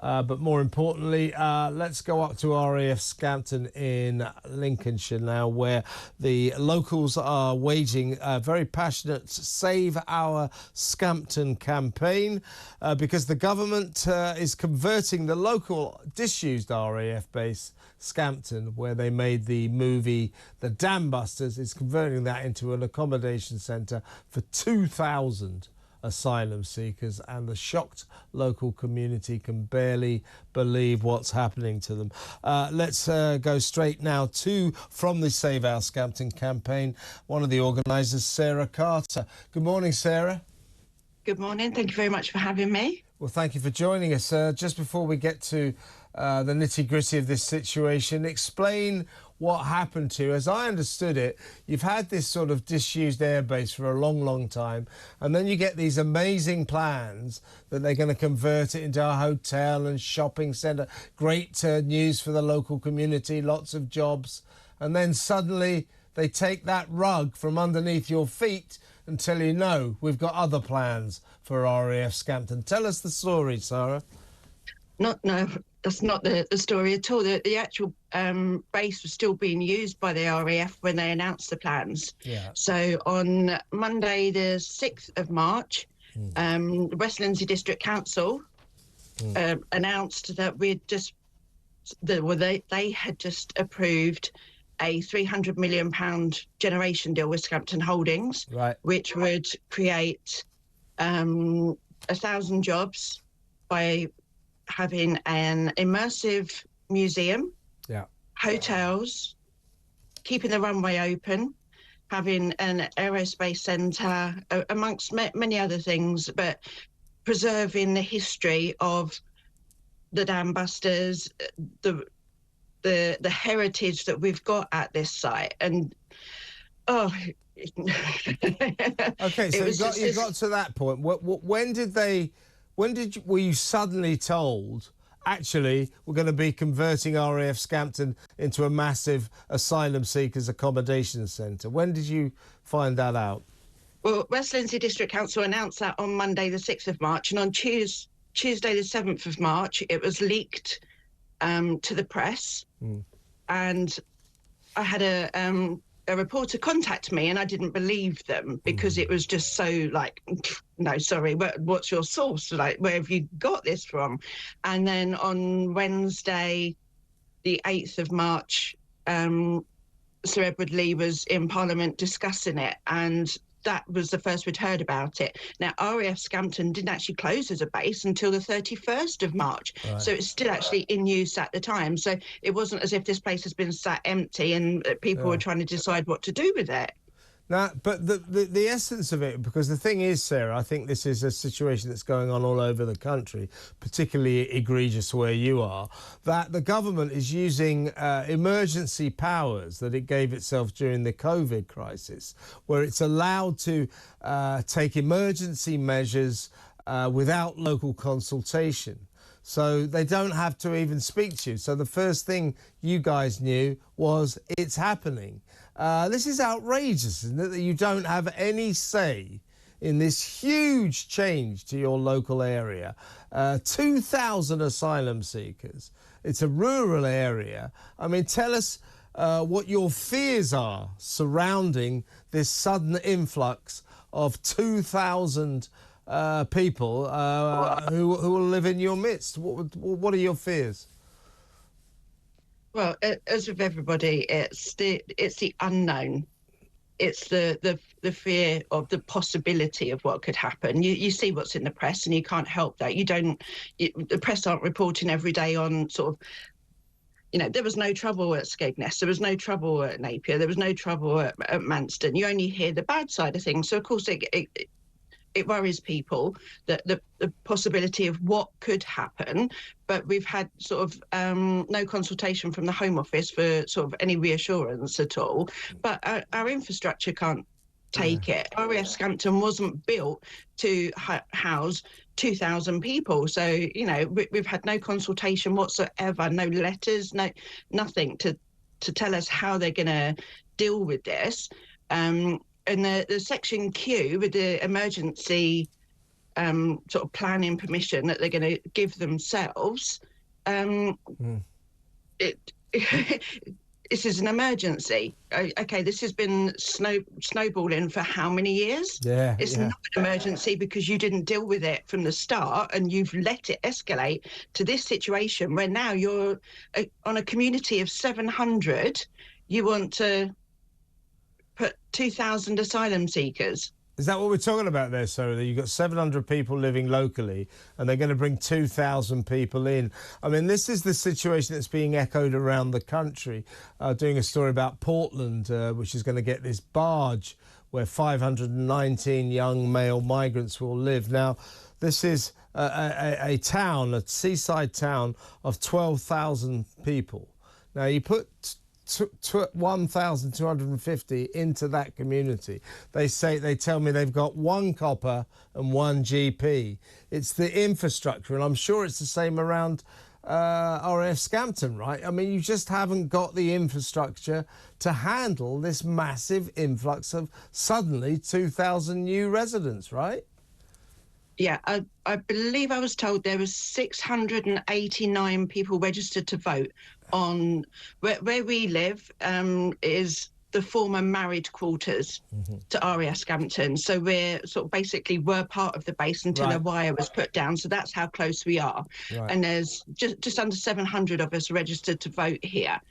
But more importantly, let's go up to RAF Scampton in Lincolnshire now, where the locals are waging a very passionate Save Our Scampton campaign because the government is converting the local disused RAF base, Scampton, where they made the movie The Dam Busters, is converting that into an accommodation centre for 2,000 asylum seekers, and the shocked local community can barely believe what's happening to them. Let's go straight now to, from the Save Our Scampton campaign, one of the organisers, Sarah Carter. Good morning, Sarah. Good morning. Thank you very much for having me. Well, thank you for joining us. Just before we get to the nitty-gritty of this situation, explain what happened to you. As I understood it, you've had this sort of disused airbase for a long, long time, and then you get these amazing plans that they're going to convert it into a hotel and shopping centre. Great news for the local community, lots of jobs. And then suddenly they take that rug from underneath your feet and tell you, no, we've got other plans for RAF Scampton. Tell us the story, Sarah. No, that's not the story at all. The actual base was still being used by the RAF when they announced the plans. Yeah. So on Monday, the 6th of March, the West Lindsey District Council announced that they had just approved a £300 million generation deal with Scampton Holdings, right, which would create 1,000 jobs by having an immersive museum, hotels, keeping the runway open, having an aerospace centre, amongst many other things, but preserving the history of the dam busters, the heritage that we've got at this site. And okay, so you got to that point. Were you suddenly told, actually, we're going to be converting RAF Scampton into a massive asylum seekers accommodation centre? When did you find that out? Well, West Lindsey District Council announced that on Monday, the 6th of March, and on Tuesday, the 7th of March, it was leaked to the press. And I had a reporter contact me, and I didn't believe them because it was just so like, no, sorry, what's your source? Like, where have you got this from? And then on Wednesday, the 8th of March, Sir Edward Lee was in Parliament discussing it, and that was the first we'd heard about it. Now, RAF Scampton didn't actually close as a base until the 31st of March. Right. So it's still actually in use at the time. So it wasn't as if this place has been sat empty and people were trying to decide what to do with it. Now, but the essence of it, because the thing is, Sarah, I think this is a situation that's going on all over the country, particularly egregious where you are, that the government is using emergency powers that it gave itself during the COVID crisis, where it's allowed to take emergency measures without local consultation. So they don't have to even speak to you. So the first thing you guys knew was it's happening. This is outrageous, isn't it, that you don't have any say in this huge change to your local area. 2,000 asylum seekers. It's a rural area. I mean, tell us what your fears are surrounding this sudden influx of 2,000 people who will live in your midst. What are your fears? Well, as with everybody, it's the unknown. It's the fear of the possibility of what could happen. You see what's in the press, and you can't help that. The press aren't reporting every day on sort of, you know, there was no trouble at Skegness, there was no trouble at Napier, there was no trouble at Manston. You only hear the bad side of things. So of course it worries people, that the possibility of what could happen, but we've had sort of no consultation from the Home Office for sort of any reassurance at all. But our infrastructure can't take it. RAF Scampton wasn't built to house 2,000 people. So, you know, we've had no consultation whatsoever, no letters, nothing to tell us how they're going to deal with this. And the Section Q with the emergency sort of planning permission that they're going to give themselves, this is an emergency. Okay, this has been snowballing for how many years? It's not an emergency because you didn't deal with it from the start and you've let it escalate to this situation where now you're on a community of 700. You want to put 2,000 asylum seekers. Is that what we're talking about there, Sarah? You've got 700 people living locally and they're going to bring 2,000 people in. I mean, this is the situation that's being echoed around the country. Doing a story about Portland, which is going to get this barge where 519 young male migrants will live. Now, this is a town, a seaside town of 12,000 people. Now, you put 1,250 into that community. They tell me they've got one copper and one GP. It's the infrastructure, and I'm sure it's the same around RAF Scampton, right? I mean, you just haven't got the infrastructure to handle this massive influx of suddenly 2,000 new residents, right? Yeah, I believe I was told there was 689 people registered to vote on where we live, is the former married quarters to RAF Scampton. So we're sort of basically were part of the base until a wire was put down. So that's how close we are. Right. And there's just under 700 of us registered to vote here.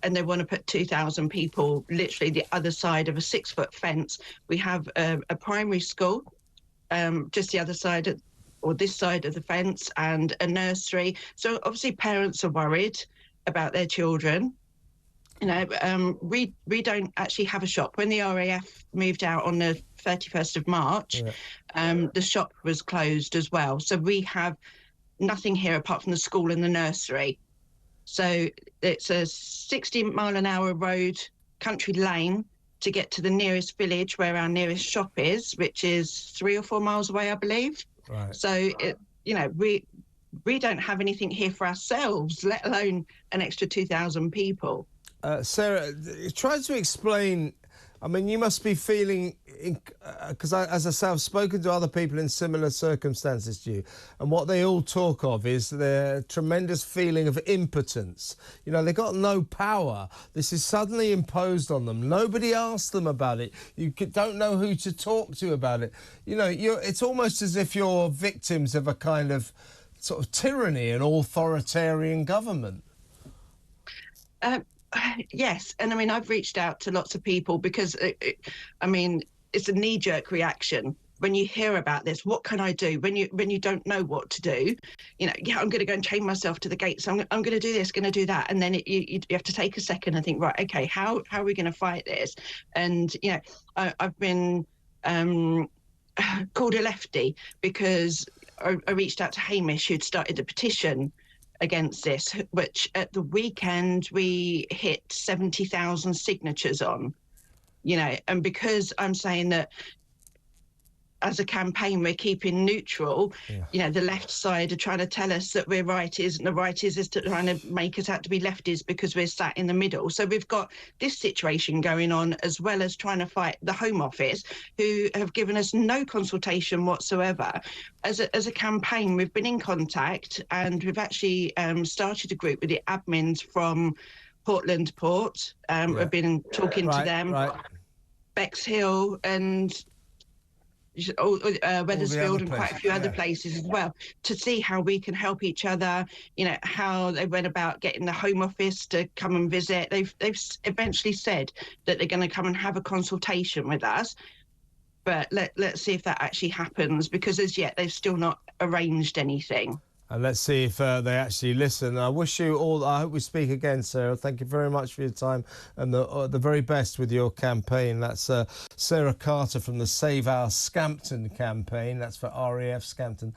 And they want to put 2,000 people literally the other side of a 6-foot fence. We have a primary school just the other side or this side of the fence, and a nursery. So obviously parents are worried about their children. You know, we don't actually have a shop. When the RAF moved out on the 31st of March, the shop was closed as well. So we have nothing here apart from the school and the nursery. So it's a 60-mile-an-hour road, country lane, to get to the nearest village where our nearest shop is, which is 3 or 4 miles away, I believe. Right. So, we don't have anything here for ourselves, let alone an extra 2,000 people. Sarah, try to explain. I mean, you must be feeling, because as I say, I've spoken to other people in similar circumstances to you, and what they all talk of is their tremendous feeling of impotence. You know, they've got no power. This is suddenly imposed on them. Nobody asked them about it. You don't know who to talk to about it. You know, it's almost as if you're victims of a kind of sort of tyranny and authoritarian government. Yes, and I mean, I've reached out to lots of people because, it's a knee-jerk reaction when you hear about this. What can I do when you don't know what to do? You know, I'm going to go and chain myself to the gates. I'm going to do this, going to do that, and then you have to take a second and think, right, okay, how are we going to fight this? And I've been called a lefty because I reached out to Hamish, who'd started a petition against this, which at the weekend we hit 70,000 signatures on, and because I'm saying that as a campaign we're keeping neutral, the left side are trying to tell us that we're righties, and the righties is trying to make us out to be lefties because we're sat in the middle. So we've got this situation going on, as well as trying to fight the Home Office, who have given us no consultation whatsoever. As a campaign, we've been in contact, and we've actually started a group with the admins from Portland Port. We've been talking to them, Bexhill and Weathersfield and quite a few other places as well, to see how we can help each other, how they went about getting the Home Office to come and visit. They've eventually said that they're going to come and have a consultation with us, but let's see if that actually happens, because as yet they've still not arranged anything. And let's see if they actually listen. I wish you all, I hope we speak again, Sarah. Thank you very much for your time, and the very best with your campaign. That's Sarah Carter from the Save Our Scampton campaign. That's for RAF Scampton.